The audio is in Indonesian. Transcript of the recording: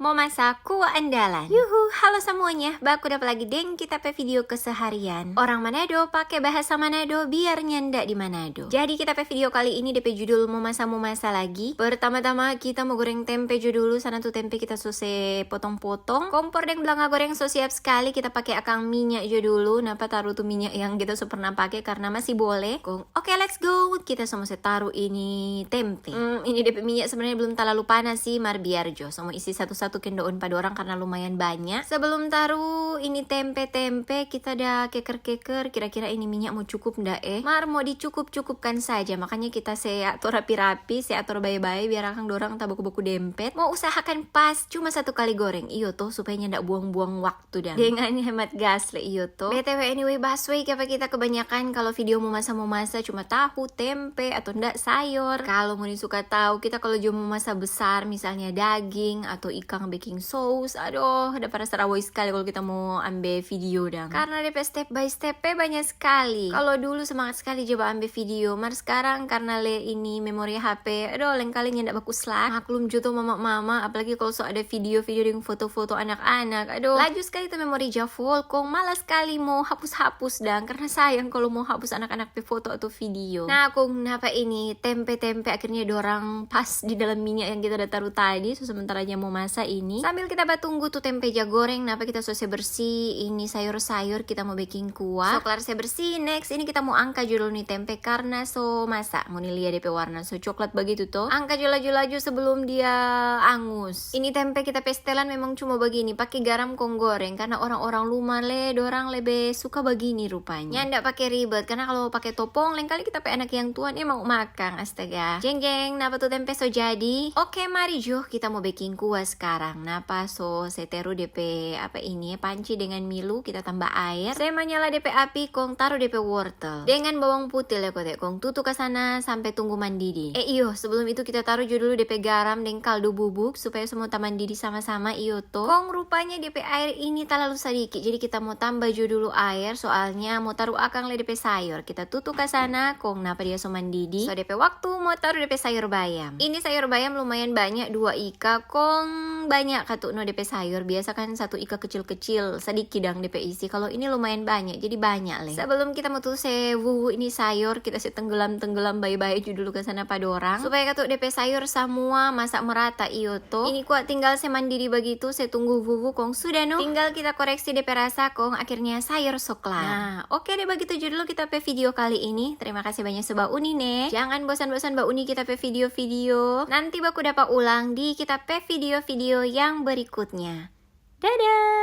mau masak kuah andalan. Yuhu, halo semuanya, baku dapat lagi deng kita pe video keseharian. Orang Manado pakai bahasa Manado biar nyandak di Manado. Jadi kita pe video kali ini DP judul mau masak lagi. Pertama-tama kita mau goreng tempe jo dulu. Sana tuh tempe kita sose potong-potong. Kompor deng belanga goreng so siap sekali. Kita pakai akang minyak jo dulu. Napa taruh tuh minyak yang kita so pernah pakai karena masih boleh. Oke, let's go. Kita semua taruh ini tempe. Ini DP minyak sebenarnya belum terlalu panas sih, mar biar jo. Semua isi satu-satu kendoon pada orang karena lumayan banyak. Sebelum taruh ini tempe-tempe, kita dah keker-keker. Kira-kira ini minyak mau cukup ndak Mar mau dicukup-cukupkan saja. Makanya kita atur rapi-rapi, atur baik-baik biar akang dorang tak baku-baku dempet. Mau usahakan pas cuma satu kali goreng. Iyo toh supaya ndak buang-buang waktu dan dengan hemat gas le iyo toh. BTW anyway busway apa kita kebanyakan kalau video mau masak cuma tahu, tempe atau ndak sayur. Kalau mau suka tahu kita kalau cuma masak besar misalnya daging atau ikan baking sauce, aduh udah pada serawai sekali kalau kita mau ambil video dong. Karena DP step by step banyak sekali. Kalau dulu semangat sekali coba ambil video, mar sekarang karena le ini memori HP, aduh lain kali ndak bagus lah. Maklum juto mama-mama, apalagi kalau so ada video-video dengan foto-foto anak-anak, aduh laju sekali tuh memori full. Kong malas sekali mau hapus-hapus dan karena sayang kalau mau hapus anak-anak pe foto atau video. Nah kong kenapa ini tempe-tempe akhirnya dorang pas di dalam minyak yang kita udah taruh tadi. So sementaranya mau masak ini sambil kita tunggu tuh tempe goreng. Napa kita selesai bersih ini sayur-sayur kita mau baking kuah. So kelar saya bersih, next ini kita mau angkat dulu nih tempe karena so masak. Mau nih lihat DP warna so coklat begitu tuh. Angkat laju-laju sebelum dia angus. Ini tempe kita pestelan memang cuma begini, pakai garam kong goreng karena orang-orang lumayan dorang lebih suka begini rupanya. Ndak pakai ribet karena kalau pakai topong lain kali kita pe anak yang tua mau makan astaga. Jeng-jeng, napa tuh tempe so jadi? Oke, mari jo kita mau baking kuah sekarang. Napa so seteru DP apa ini panci dengan milu, kita tambah air. Saya menyala DP api kong taruh DP wortel dengan bawang putih le kote kong tutu ke sana sampai tunggu mendidih. Iyo, sebelum itu kita taruh jo dulu DP garam dan kaldu bubuk supaya semua mendidih sama-sama iyo toh. Kong rupanya DP air ini terlalu sedikit. Jadi kita mau tambah jo dulu air soalnya mau taruh akang le DP sayur. Kita tutu ke sana kong napa dia so mendidih. So DP waktu mau taruh DP sayur bayam. Ini sayur bayam lumayan banyak, 2 ika kong banyak katuk no DP sayur. Biasa kan 1 ika kecil-kecil sedikit dang DP isi. Kalau ini lumayan banyak jadi banyak le. Sebelum kita mau tuh sewu ini sayur kita tenggelam baik-baik dulu ke sana pada orang supaya katuk DP sayur semua masak merata iyo toh. Ini kuat tinggal saya mandiri begitu, saya tunggu wuwu kong sudah no. Tinggal kita koreksi DP rasa kong akhirnya sayur soklat. Nah, oke deh begitu dulu kita pe video kali ini. Terima kasih banyak Mbak Uni nih. Jangan bosan-bosan Mbak Uni kita pe video-video. Nanti baku dapat ulang di kita pe video-video yang berikutnya. Dadah.